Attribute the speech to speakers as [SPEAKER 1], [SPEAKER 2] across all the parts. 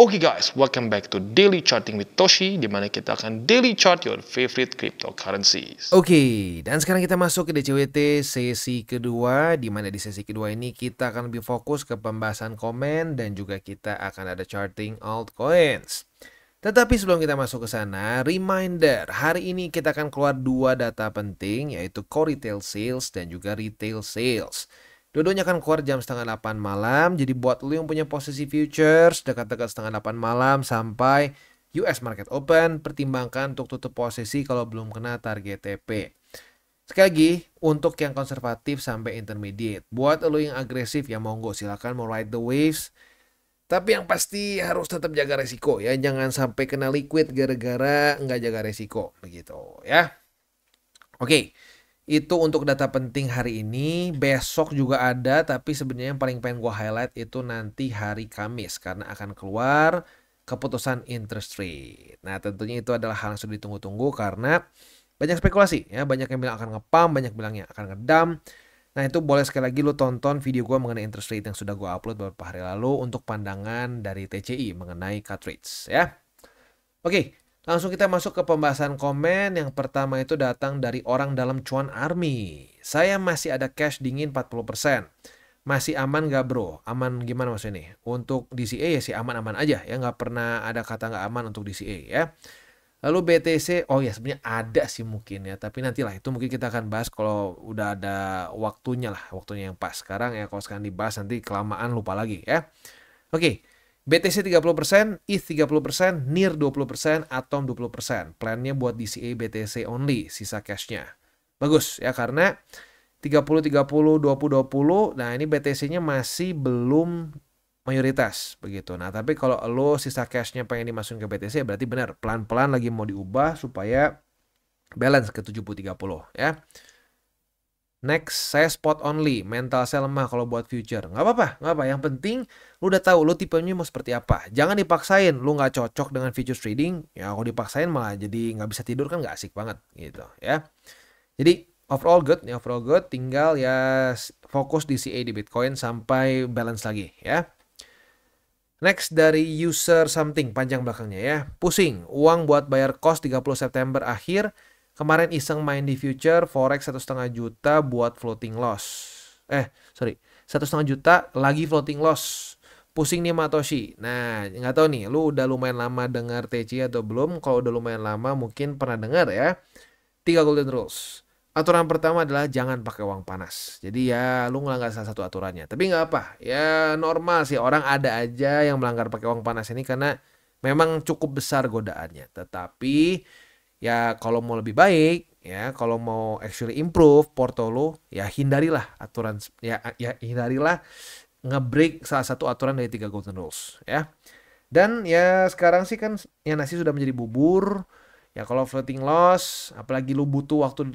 [SPEAKER 1] Oke guys, welcome back to Daily Charting with Toshi, di mana kita akan daily chart your favorite cryptocurrencies.
[SPEAKER 2] Oke, dan sekarang kita masuk ke DCWT sesi kedua, di mana di sesi kedua ini kita akan lebih fokus ke pembahasan komen dan juga kita akan ada charting altcoins. Tetapi sebelum kita masuk ke sana, reminder, hari ini kita akan keluar dua data penting, yaitu core retail sales dan juga retail sales. Dua-duanya akan keluar jam setengah 8 malam, jadi buat lu yang punya posisi futures dekat-dekat setengah 8 malam sampai US Market Open, pertimbangkan untuk tutup posisi kalau belum kena target TP. Sekali lagi, untuk yang konservatif sampai intermediate. Buat lo yang agresif ya monggo, silakan mau ride the waves. Tapi yang pasti harus tetap jaga resiko ya. Jangan sampai kena liquid gara-gara nggak jaga resiko. Begitu ya. Oke, itu untuk data penting hari ini. Besok juga ada, tapi sebenarnya yang paling pengen gue highlight itu nanti hari Kamis. Karena akan keluar keputusan interest rate. Nah, tentunya itu adalah hal yang sudah ditunggu-tunggu karena banyak spekulasi ya, banyak yang bilang akan ngepump, banyak bilangnya akan ngedump. Nah, itu boleh sekali lagi lu tonton video gue mengenai interest rate yang sudah gue upload beberapa hari lalu untuk pandangan dari TCI mengenai cut rates ya. Oke, langsung kita masuk ke pembahasan komen. Yang pertama itu datang dari orang dalam cuan army. Saya masih ada cash dingin 40%. Masih aman gak bro? Aman gimana maksudnya nih? Untuk DCA ya sih aman-aman aja ya. Nggak pernah ada kata nggak aman untuk DCA ya. Lalu BTC, oh ya sebenarnya ada sih mungkin ya. Tapi nantilah itu mungkin kita akan bahas kalau udah ada waktunya lah. Waktunya yang pas. Sekarang ya kalau sekarang dibahas nanti kelamaan lupa lagi ya. Oke. BTC 30%, ETH 30%, NIR 20%, Atom 20%. Plannya buat DCA BTC only, sisa cashnya. Bagus ya karena 30, 30, 20, 20. Nah ini BTC-nya masih belum mayoritas begitu. Nah tapi kalau lo sisa cashnya pengen dimasukin ke BTC berarti benar pelan-pelan lagi mau diubah supaya balance ke 70-30 ya. Next, saya spot only, mental saya lemah kalau buat future. Nggak apa-apa, nggak apa. Yang penting lu udah tahu lu tipenya mau seperti apa. Jangan dipaksain, lu nggak cocok dengan futures trading. Ya kalau dipaksain malah jadi nggak bisa tidur kan nggak asik banget gitu ya. Jadi overall good, ya overall good. Tinggal ya fokus di CA di Bitcoin sampai balance lagi ya. Next dari user something panjang belakangnya ya. Pusing, uang buat bayar kos 30 September akhir. Kemarin iseng main di future, forex 1,5 juta buat floating loss. 1,5 juta lagi floating loss. Pusing nih Matoshi. Nah, nggak tahu nih, lu udah lumayan lama dengar TC atau belum? Kalau udah lumayan lama mungkin pernah dengar ya. 3 golden rules. Aturan pertama adalah jangan pakai uang panas. Jadi ya lu ngelanggar salah satu aturannya. Tapi nggak apa, ya normal sih orang ada aja yang melanggar pakai uang panas ini karena memang cukup besar godaannya. Tetapi ya kalau mau lebih baik ya, kalau mau actually improve porto lo, ya hindarilah aturan ya hindarilah nge-break salah satu aturan dari 3 golden rules ya. Dan ya sekarang sih kan ya nasi sudah menjadi bubur. Ya kalau floating loss, apalagi lu butuh waktu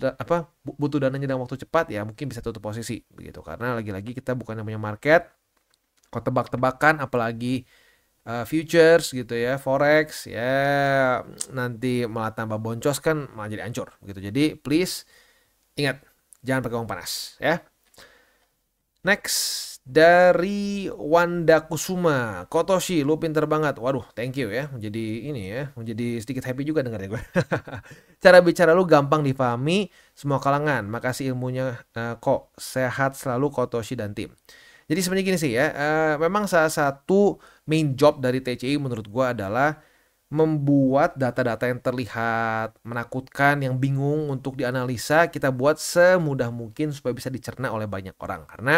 [SPEAKER 2] butuh dananya dalam waktu cepat ya mungkin bisa tutup posisi begitu. Karena lagi-lagi kita bukan yang punya market. Kalau tebak-tebakan apalagi futures gitu ya, forex ya nanti malah tambah boncos kan malah jadi hancur gitu. Jadi please ingat jangan pakai uang panas ya. Next dari Wanda Kusuma, Kotoshi, lu pinter banget. Waduh, thank you ya. Menjadi ini ya, menjadi sedikit happy juga dengarnya gue. Cara bicara lu gampang difahami semua kalangan. Makasih ilmunya kok. Sehat selalu Kotoshi dan tim. Jadi sebenarnya gini sih ya, memang salah satu main job dari TCI menurut gue adalah membuat data-data yang terlihat menakutkan, yang bingung untuk dianalisa, kita buat semudah mungkin supaya bisa dicerna oleh banyak orang. Karena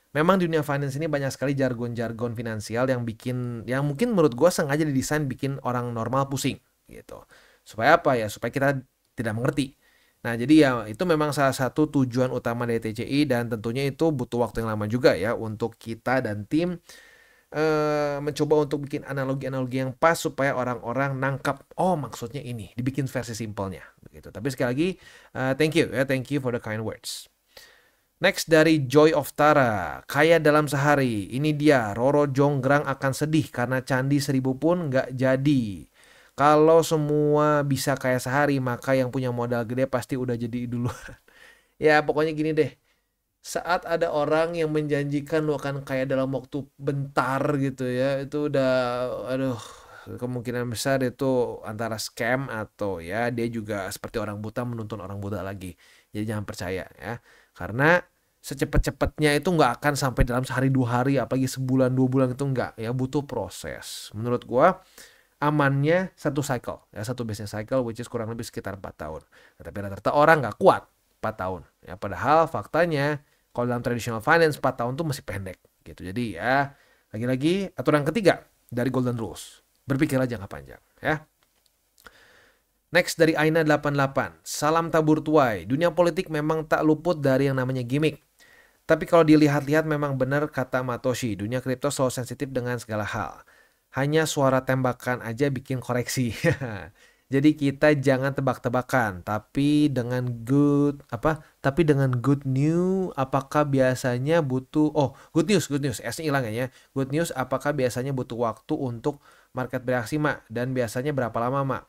[SPEAKER 2] memang di dunia finance ini banyak sekali jargon-jargon finansial yang mungkin menurut gue sengaja didesain bikin orang normal pusing gitu. Supaya apa ya? Supaya kita tidak mengerti. Nah, jadi ya itu memang salah satu tujuan utama dari TCI dan tentunya itu butuh waktu yang lama juga ya untuk kita dan tim mencoba untuk bikin analogi-analogi yang pas supaya orang-orang nangkap, oh maksudnya ini, dibikin versi simpelnya begitu. Tapi sekali lagi thank you for the kind words. Next dari Joy of Tara, kaya dalam sehari. Ini dia, Roro Jonggrang akan sedih karena candi 1000 pun nggak jadi. Kalau semua bisa kaya sehari, maka yang punya modal gede pasti udah jadi duluan. Ya pokoknya gini deh, saat ada orang yang menjanjikan lu akan kaya dalam waktu bentar gitu ya, itu udah aduh kemungkinan besar itu antara scam atau ya dia juga seperti orang buta menuntun orang buta lagi. Jadi jangan percaya ya. Karena secepat-cepatnya itu nggak akan sampai dalam sehari 2 hari, apalagi sebulan 2 bulan itu nggak ya, butuh proses. Menurut gua amannya satu cycle ya, satu business cycle which is kurang lebih sekitar 4 tahun. Nah, tapi rata-rata orang nggak kuat 4 tahun ya, padahal faktanya kalau dalam traditional finance 4 tahun tuh masih pendek gitu. Jadi ya lagi-lagi aturan ketiga dari golden rules, berpikirlah jangka panjang ya. Next dari Aina 88, salam tabur tuai. Dunia politik memang tak luput dari yang namanya gimmick. Tapi kalau dilihat-lihat memang benar kata Matoshi, dunia kripto selalu sensitif dengan segala hal. Hanya suara tembakan aja bikin koreksi. Jadi kita jangan tebak-tebakan, tapi dengan good news apakah biasanya butuh good news, S-nya hilang ya. Good news apakah biasanya butuh waktu untuk market bereaksi, Mak? Dan biasanya berapa lama, Mak?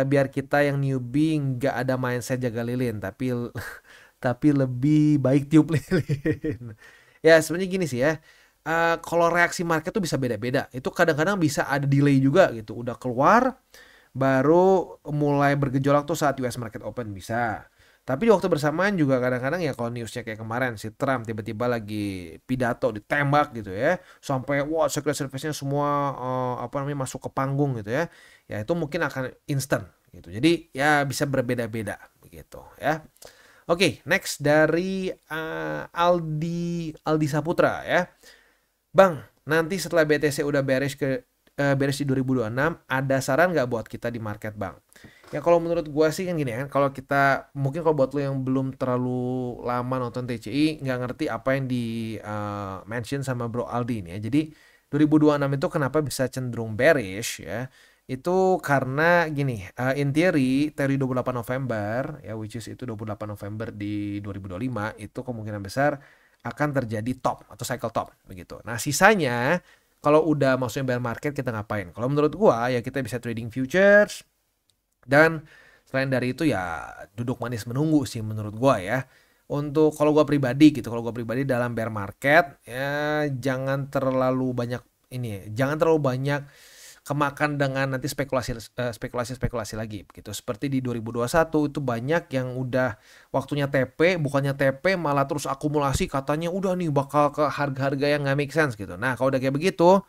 [SPEAKER 2] Biar kita yang newbie nggak ada mindset jaga lilin, tapi lebih baik tiup lilin. Ya sebenarnya gini sih ya. Kalau reaksi market tuh bisa beda-beda. Itu kadang-kadang bisa ada delay juga gitu. Udah keluar baru mulai bergejolak tuh saat US market open bisa. Tapi di waktu bersamaan juga kadang-kadang ya kalau newsnya kayak kemarin si Trump tiba-tiba lagi pidato ditembak gitu ya. Sampai wah Secret Service-nya semua masuk ke panggung gitu ya. Ya itu mungkin akan instant gitu. Jadi ya bisa berbeda-beda begitu ya. Oke, next dari Aldi Saputra ya. Bang, nanti setelah BTC udah beres di 2026, ada saran nggak buat kita di market, Bang? Ya kalau menurut gua sih kan gini kan, kalau kita mungkin kalau buat lo yang belum terlalu lama nonton TCI nggak ngerti apa yang di mention sama Bro Aldi ini ya. Jadi 2026 itu kenapa bisa cenderung bearish ya? Itu karena gini, in teori 28 November ya, which is itu 28 November di 2025 itu kemungkinan besar akan terjadi top atau cycle top begitu. Nah, sisanya kalau udah maksudnya bear market kita ngapain? Kalau menurut gua ya kita bisa trading futures dan selain dari itu ya duduk manis menunggu sih menurut gua ya. Untuk kalau gua pribadi gitu, kalau gua pribadi dalam bear market ya jangan terlalu banyak jangan terlalu banyak kemakan dengan nanti spekulasi lagi gitu. Seperti di 2021 itu banyak yang udah waktunya TP, bukannya TP malah terus akumulasi katanya udah nih bakal ke harga-harga yang nggak make sense gitu. Nah kalau udah kayak begitu,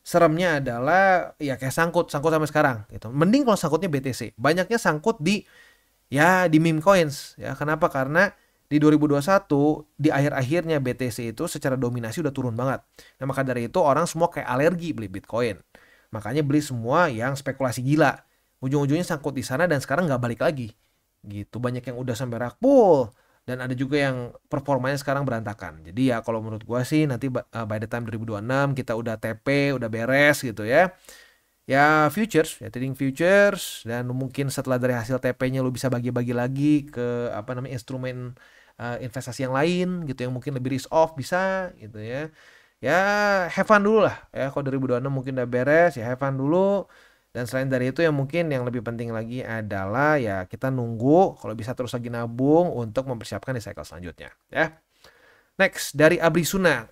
[SPEAKER 2] seremnya adalah ya kayak sangkut sampai sekarang gitu. Mending kalau sangkutnya BTC, banyaknya sangkut di meme coins ya. Kenapa? Karena di 2021 di akhir-akhirnya BTC itu secara dominasi udah turun banget. Nah maka dari itu orang semua kayak alergi beli Bitcoin. Makanya beli semua yang spekulasi gila. Ujung-ujungnya sangkut di sana dan sekarang nggak balik lagi. Gitu. Banyak yang udah sampai rakpul. Dan ada juga yang performanya sekarang berantakan. Jadi ya kalau menurut gua sih nanti by the time 2026 kita udah TP, udah beres gitu ya. Ya futures, ya trading futures. Dan mungkin setelah dari hasil TP-nya lu bisa bagi-bagi lagi ke instrumen investasi yang lain gitu yang mungkin lebih risk off bisa gitu ya. Ya have fun dulu lah ya, kalau 2026 mungkin udah beres ya have fun dulu. Dan selain dari itu yang mungkin yang lebih penting lagi adalah ya kita nunggu kalau bisa terus lagi nabung untuk mempersiapkan di cycle selanjutnya ya. Next dari Abrisuna,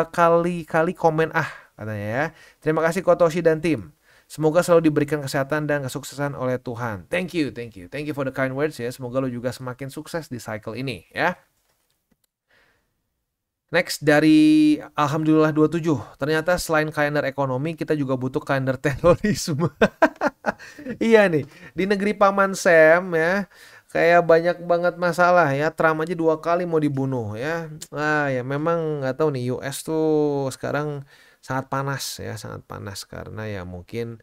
[SPEAKER 2] kali-kali komen katanya ya. Terima kasih Kotoshi dan tim. Semoga selalu diberikan kesehatan dan kesuksesan oleh Tuhan. Thank you for the kind words ya. Semoga lo juga semakin sukses di cycle ini ya. Next dari Alhamdulillah 27. Ternyata selain kalender ekonomi kita juga butuh kalender terorisme. Iya nih, di negeri Paman Sam ya, kayak banyak banget masalah ya. Trump aja 2 kali mau dibunuh ya. Ya memang nggak tahu nih US tuh sekarang sangat panas ya, sangat panas karena ya mungkin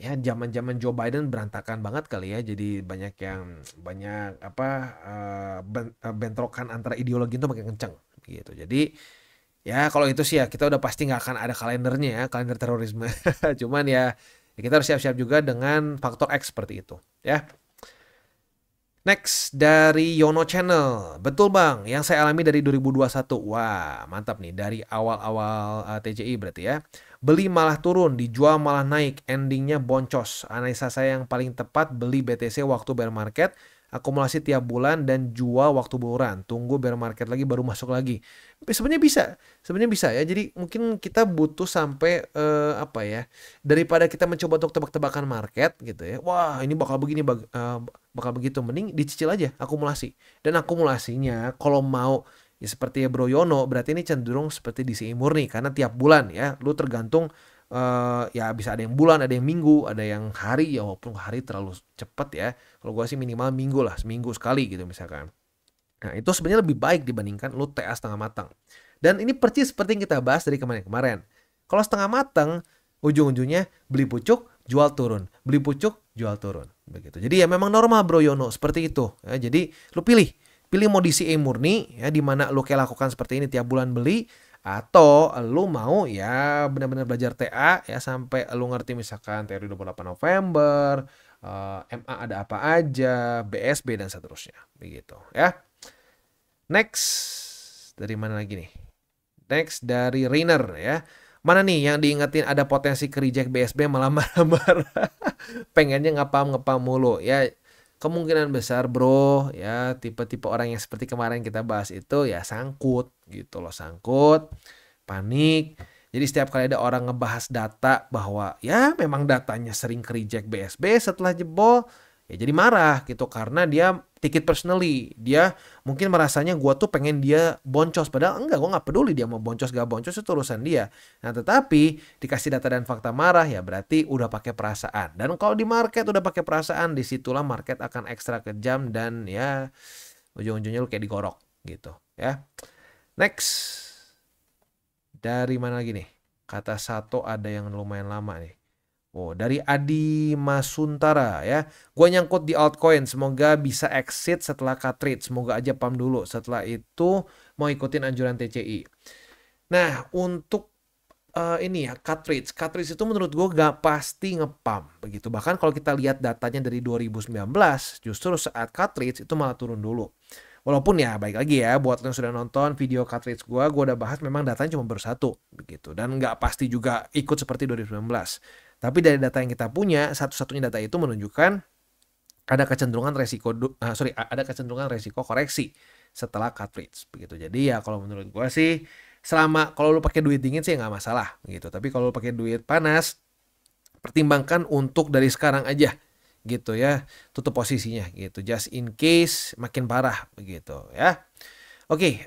[SPEAKER 2] ya zaman-zaman Joe Biden berantakan banget kali ya. Jadi banyak bentrokan antara ideologi itu makin kenceng gitu. Jadi ya kalau itu sih ya kita udah pasti nggak akan ada kalendernya ya, kalender terorisme. Cuman ya kita harus siap-siap juga dengan faktor X seperti itu ya. Next dari Yono Channel. Betul Bang, yang saya alami dari 2021. Wah, mantap nih dari awal-awal TCI berarti ya. Beli malah turun, dijual malah naik, endingnya boncos. Analisa saya yang paling tepat beli BTC waktu bear market akumulasi tiap bulan dan jual waktu bulan. Tunggu bear market lagi baru masuk lagi. Sebenarnya bisa ya. Jadi mungkin kita butuh sampai apa ya? Daripada kita mencoba untuk tebak-tebakan market gitu ya. Wah, ini bakal begini bakal begitu. Mending dicicil aja akumulasi. Dan akumulasinya kalau mau ya seperti Bro Yono, berarti ini cenderung seperti DCI murni karena tiap bulan ya, lu tergantung ya bisa ada yang bulan, ada yang minggu, ada yang hari ya, walaupun hari terlalu cepet ya. Kalau gua sih minimal minggu lah, seminggu sekali gitu misalkan. Nah, itu sebenarnya lebih baik dibandingkan lu TA setengah matang. Dan ini persis seperti yang kita bahas dari kemarin-kemarin. Kalau setengah matang, ujung-ujungnya beli pucuk, jual turun. Beli pucuk, jual turun. Begitu. Jadi ya memang normal Bro Yono seperti itu. Ya, jadi lu pilih mau DCA murni ya, di mana lu kayak lakukan seperti ini tiap bulan beli, atau lu mau ya benar-benar belajar TA ya sampai lu ngerti misalkan teori 28 November, MA ada apa aja, BSB dan seterusnya begitu ya. Next dari mana lagi nih? Next dari Rainer ya. Mana nih yang diingetin ada potensi ke reject BSB malah marah-marah. Pengennya ngepam mulu ya. Kemungkinan besar bro ya, tipe-tipe orang yang seperti kemarin kita bahas itu ya sangkut gitu loh, sangkut, panik. Jadi setiap kali ada orang ngebahas data bahwa ya memang datanya sering ke reject BSB setelah jebol, ya jadi marah gitu karena dia take it personally. Dia mungkin merasanya gua tuh pengen dia boncos, padahal enggak, gua nggak peduli dia mau boncos gak boncos, itu urusan dia. Nah tetapi dikasih data dan fakta marah ya berarti udah pakai perasaan. Dan kalau di market udah pakai perasaan, disitulah market akan ekstra kejam dan ya ujung-ujungnya lu kayak digorok gitu ya. Next dari mana lagi nih? Kata satu ada yang lumayan lama nih. Oh, dari Adi Masuntara ya. Gue nyangkut di altcoin, semoga bisa exit setelah cut trade. Semoga aja pump dulu. Setelah itu mau ikutin anjuran TCI. Nah, untuk ini ya cut trades. Cut trades itu menurut gue gak pasti ngepump begitu. Bahkan kalau kita lihat datanya dari 2019, justru saat cut trades itu malah turun dulu. Walaupun ya baik lagi ya, buat yang sudah nonton video cut trades gue udah bahas memang datanya cuma baru satu begitu. Dan nggak pasti juga ikut seperti 2019. Tapi dari data yang kita punya, satu-satunya data itu menunjukkan ada kecenderungan resiko koreksi setelah cut trades begitu. Jadi ya kalau menurut gue sih, selama kalau lu pakai duit dingin sih nggak masalah gitu. Tapi kalau lu pakai duit panas, pertimbangkan untuk dari sekarang aja gitu ya, tutup posisinya gitu, just in case makin parah begitu ya. Oke,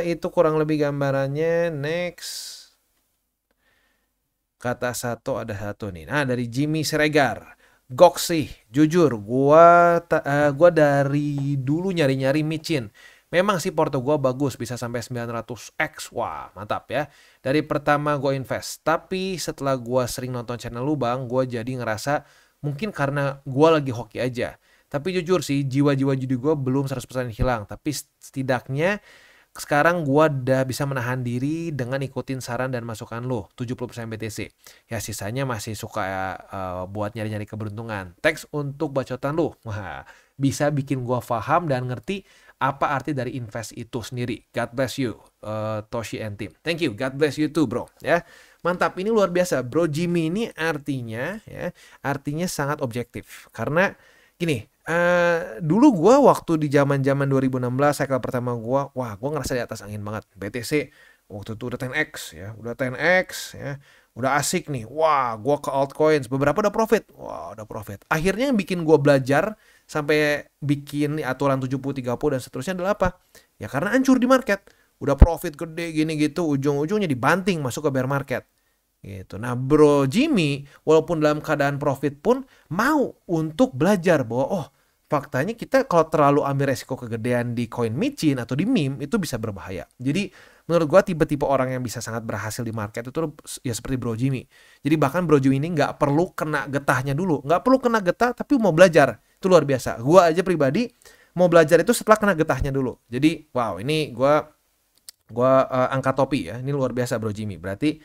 [SPEAKER 2] itu kurang lebih gambarannya. Next. Kata satu ada satu nih. Nah, dari Jimmy Siregar. Gok sih, jujur, gua dari dulu nyari-nyari micin. Memang sih porto gua bagus, bisa sampai 900x. Wah, mantap ya. Dari pertama gua invest, tapi setelah gua sering nonton channel lu Bang, gua jadi ngerasa mungkin karena gua lagi hoki aja. Tapi jujur sih, jiwa-jiwa judi gua belum 100% hilang, tapi setidaknya sekarang gua udah bisa menahan diri dengan ikutin saran dan masukan lo, 70% BTC. Ya sisanya masih suka buat nyari-nyari keberuntungan. Thanks untuk bacotan lo. Wah, bisa bikin gua paham dan ngerti apa arti dari invest itu sendiri. God bless you, Toshi and team. Thank you, God bless you too bro. Ya, mantap, ini luar biasa. Bro Jimmy ini artinya sangat objektif. Karena gini, dulu gue waktu di zaman 2016 cycle pertama gue, wah gue ngerasa di atas angin banget. BTC waktu itu udah 10x ya, udah asik nih. Wah, gue ke altcoins, beberapa udah profit. Akhirnya yang bikin gue belajar sampai bikin aturan 70-30 dan seterusnya adalah apa? Ya karena hancur di market. Udah profit gede gini gitu, ujung-ujungnya dibanting masuk ke bear market. Gitu. Nah, Bro Jimmy walaupun dalam keadaan profit pun mau untuk belajar bahwa faktanya kita kalau terlalu ambil resiko kegedean di koin micin atau di meme itu bisa berbahaya. Jadi menurut gua tipe-tipe orang yang bisa sangat berhasil di market itu ya seperti Bro Jimmy. Jadi bahkan Bro Jimmy ini nggak perlu kena getahnya dulu, nggak perlu kena getah tapi mau belajar, itu luar biasa. Gua aja pribadi mau belajar itu setelah kena getahnya dulu. Jadi wow, ini gua angkat topi ya, ini luar biasa Bro Jimmy. Berarti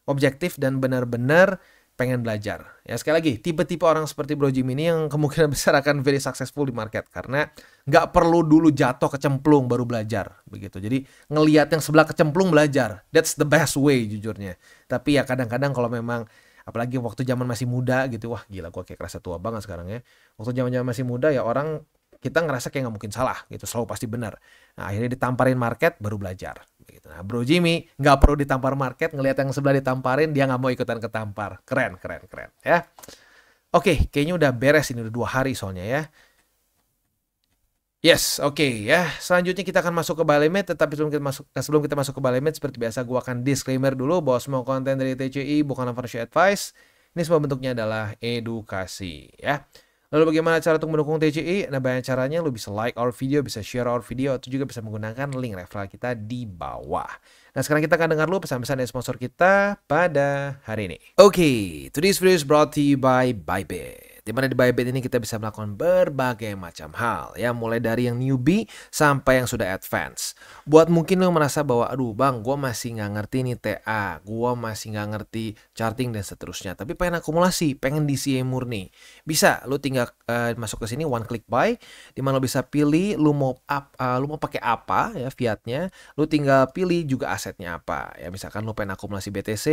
[SPEAKER 2] objektif dan benar-benar pengen belajar. Ya sekali lagi, tipe-tipe orang seperti Bro Jimmy ini yang kemungkinan besar akan very successful di market karena nggak perlu dulu jatuh kecemplung baru belajar begitu. Jadi ngelihat yang sebelah kecemplung belajar, that's the best way jujurnya. Tapi ya kadang-kadang kalau memang apalagi waktu zaman masih muda gitu, wah gila gue kayak kerasa tua banget sekarang ya. Waktu zaman masih muda ya orang kita ngerasa kayak nggak mungkin salah gitu, selalu pasti benar. Nah, akhirnya ditamparin market baru belajar. Gitu. Nah, Bro Jimmy nggak perlu ditampar market, ngelihat yang sebelah ditamparin dia nggak mau ikutan ketampar. Keren ya. Oke, kayaknya udah beres ini, udah 2 hari soalnya ya. Yes, oke ya. Selanjutnya kita akan masuk ke buy limit, tetapi sebelum kita masuk ke buy limit, seperti biasa gua akan disclaimer dulu bahwa semua konten dari TCI bukan financial advice. Ini semua bentuknya adalah edukasi ya. Lalu bagaimana cara untuk mendukung TCI? Nah, banyak caranya. Lu bisa like our video, bisa share our video, atau juga bisa menggunakan link referral kita di bawah. Nah, sekarang kita akan dengar dulu pesan-pesan dari sponsor kita pada hari ini. Oke, today's video is brought to you by Bybit. Di mana di Bybit ini kita bisa melakukan berbagai macam hal ya, mulai dari yang newbie sampai yang sudah advance. Buat mungkin lo merasa bahwa aduh bang, gue masih nggak ngerti nih TA, gue masih nggak ngerti charting dan seterusnya, tapi pengen akumulasi, pengen DCA murni, bisa lo tinggal masuk ke sini one click buy, di mana lo bisa pilih lo mau pakai apa ya fiatnya, lo tinggal pilih juga asetnya apa ya. Misalkan lo pengen akumulasi BTC,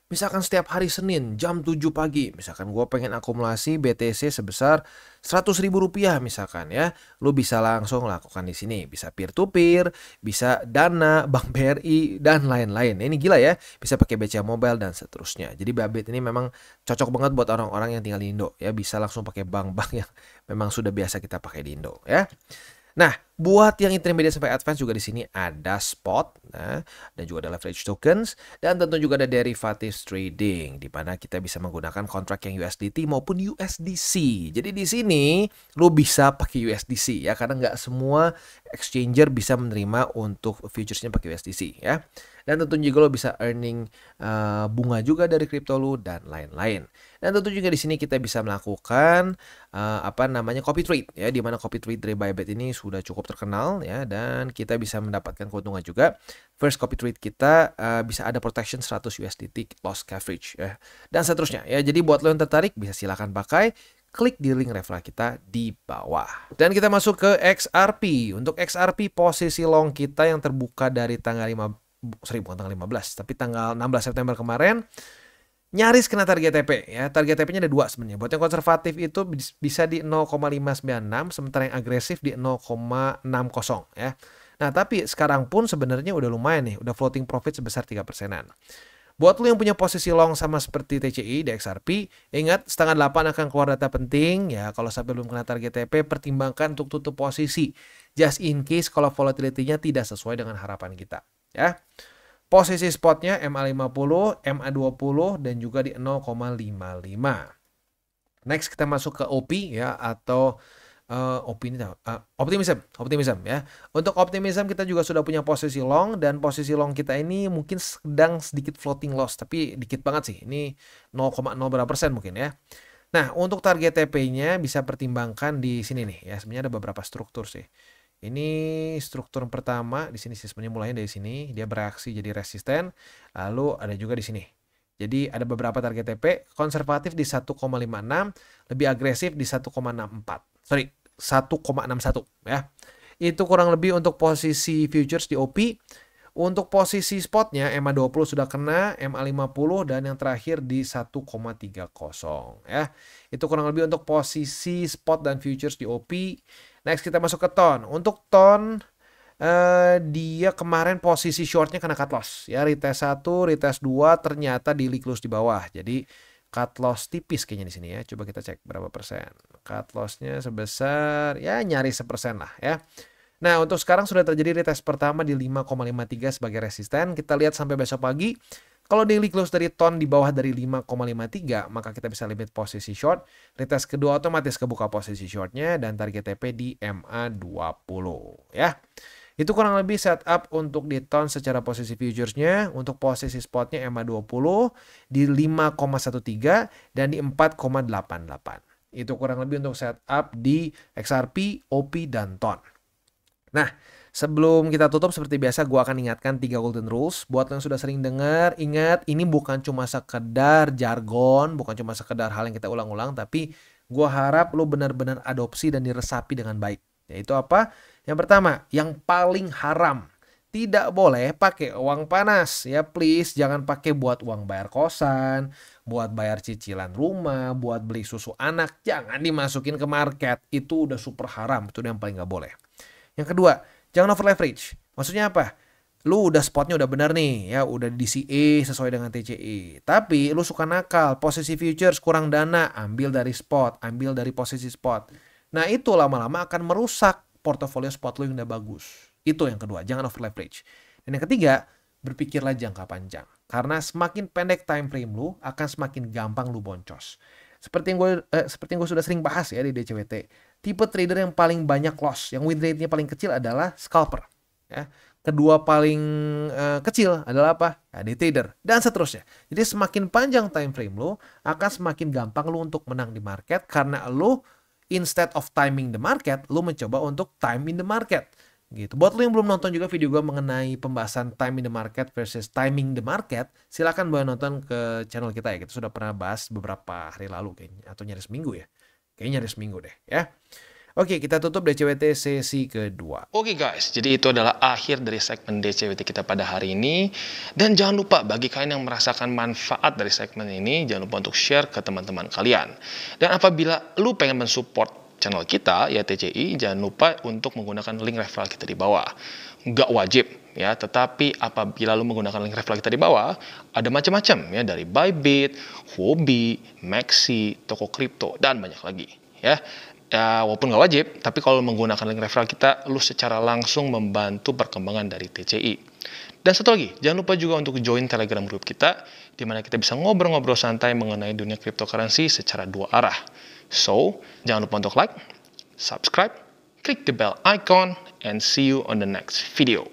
[SPEAKER 2] misalkan setiap hari Senin jam 7 pagi, misalkan gue pengen akumulasi BTC sebesar 100.000 rupiah misalkan ya, lu bisa langsung lakukan di sini. Bisa peer to peer, bisa Dana, Bank BRI dan lain-lain. Ini gila ya, bisa pakai BCA Mobile dan seterusnya. Jadi Bybit ini memang cocok banget buat orang-orang yang tinggal di Indo ya, bisa langsung pakai bank-bank yang memang sudah biasa kita pakai di Indo ya. Nah, buat yang intermediate sampai advance juga di sini ada spot, nah, dan juga ada leverage tokens, dan tentu juga ada derivatives trading, di mana kita bisa menggunakan kontrak yang USDT maupun USDC. Jadi di sini lo bisa pakai USDC ya, karena nggak semua exchanger bisa menerima untuk futuresnya pakai USDC ya. Dan tentu juga lo bisa earning bunga juga dari kripto lo dan lain-lain. Dan tentu juga di sini kita bisa melakukan copy trade ya, di mana copy trade dari Bybit ini sudah cukup terkenal ya, dan kita bisa mendapatkan keuntungan juga. First copy trade kita bisa ada protection 100 USDT loss coverage ya, dan seterusnya ya. Jadi buat lo yang tertarik bisa silakan pakai, klik di link referral kita di bawah. Dan kita masuk ke XRP. Untuk XRP posisi long kita yang terbuka dari tanggal 15, tapi tanggal 16 September kemarin nyaris kena target TP ya. Target TP-nya ada 2 sebenarnya. Buat yang konservatif itu bisa di 0,596, sementara yang agresif di 0,60 ya. Nah, tapi sekarang pun sebenarnya udah lumayan nih, udah floating profit sebesar 3%-an. Buat lu yang punya posisi long sama seperti TCI di XRP, ingat setengah 8 akan keluar data penting ya. Kalau sampai belum kena target TP, pertimbangkan untuk tutup posisi, just in case kalau volatility-nya tidak sesuai dengan harapan kita ya. Posisi spotnya MA50, MA20 dan juga di 0,55. Next kita masuk ke OP ya, atau optimism ya. Untuk optimism kita juga sudah punya posisi long, dan posisi long kita ini mungkin sedang sedikit floating loss, tapi dikit banget sih. Ini 0,0 berapa persen mungkin ya. Nah, untuk target TP-nya bisa pertimbangkan di sini nih ya. Sebenarnya ada beberapa struktur sih. Ini struktur pertama di sini sih, sebenarnya mulainya dari sini, dia bereaksi jadi resisten. Lalu ada juga di sini. Jadi ada beberapa target TP, konservatif di 1,56, lebih agresif di 1,61 ya. Itu kurang lebih untuk posisi futures di OP. Untuk posisi spotnya MA20 sudah kena, MA50 dan yang terakhir di 1,30 ya. Itu kurang lebih untuk posisi spot dan futures di OP. Next kita masuk ke TON. Untuk TON dia kemarin posisi shortnya kena cut loss ya, retest 1, retest 2, ternyata di close di bawah. Jadi cut loss tipis kayaknya di sini ya. Coba kita cek berapa persen. Cut lossnya sebesar ya nyaris 1% lah ya. Nah, untuk sekarang sudah terjadi retest pertama di 5,53 sebagai resisten. Kita lihat sampai besok pagi. Kalau daily close dari TON di bawah dari 5,53, maka kita bisa limit posisi short. Retest kedua otomatis kebuka posisi shortnya dan target TP di MA20 ya. Itu kurang lebih setup untuk di TON secara posisi futuresnya. Untuk posisi spotnya MA20 di 5,13 dan di 4,88. Itu kurang lebih untuk setup di XRP, OP, dan TON. Nah, sebelum kita tutup seperti biasa gue akan ingatkan 3 golden rules. Buat yang sudah sering dengar, ingat ini bukan cuma sekedar jargon, bukan cuma sekedar hal yang kita ulang-ulang, tapi gue harap lo benar-benar adopsi dan diresapi dengan baik. Yaitu apa? Yang pertama, yang paling haram tidak boleh pakai uang panas ya, please jangan pakai buat uang bayar kosan, buat bayar cicilan rumah, buat beli susu anak, jangan dimasukin ke market. Itu udah super haram, itu yang paling nggak boleh. Yang kedua, jangan over leverage. Maksudnya apa? Lu udah spotnya udah benar nih ya, udah di DCA sesuai dengan TCE. Tapi lu suka nakal, posisi futures kurang dana, ambil dari spot, ambil dari posisi spot. Nah itu lama-lama akan merusak portofolio spot lu yang udah bagus. Itu yang kedua, jangan over leverage. Dan yang ketiga, berpikirlah jangka panjang. Karena semakin pendek time frame lu, akan semakin gampang lu boncos. Seperti yang gue sudah sering bahas ya di DCWT, tipe trader yang paling banyak loss, yang win rate-nya paling kecil adalah scalper. Ya. Kedua paling kecil adalah apa? Ya, day trader dan seterusnya. Jadi semakin panjang time frame lu, akan semakin gampang lu untuk menang di market karena lu instead of timing the market, lu mencoba untuk time in the market. Gitu. Buat lu yang belum nonton juga video gue mengenai pembahasan time in the market versus timing the market, silakan boleh nonton ke channel kita ya. Kita sudah pernah bahas beberapa hari lalu kayaknya, atau nyaris minggu ya. Kayaknya nyaris minggu deh ya. Oke, kita tutup DCWT sesi kedua.
[SPEAKER 1] Oke guys, jadi itu adalah akhir dari segmen DCWT kita pada hari ini. Dan jangan lupa bagi kalian yang merasakan manfaat dari segmen ini, jangan lupa untuk share ke teman-teman kalian. Dan apabila lu pengen mensupport channel kita, ya TCI, jangan lupa untuk menggunakan link referral kita di bawah. Nggak wajib ya, tetapi apabila lu menggunakan link referral kita di bawah, ada macam-macam ya, dari Bybit, Huobi, Maxi, toko kripto, dan banyak lagi ya. Ya, walaupun nggak wajib, tapi kalau menggunakan link referral kita, lu secara langsung membantu perkembangan dari TCI. Dan satu lagi, jangan lupa juga untuk join Telegram group kita, di mana kita bisa ngobrol-ngobrol santai mengenai dunia cryptocurrency secara dua arah. So, jangan lupa untuk like, subscribe, klik the bell icon, and see you on the next video.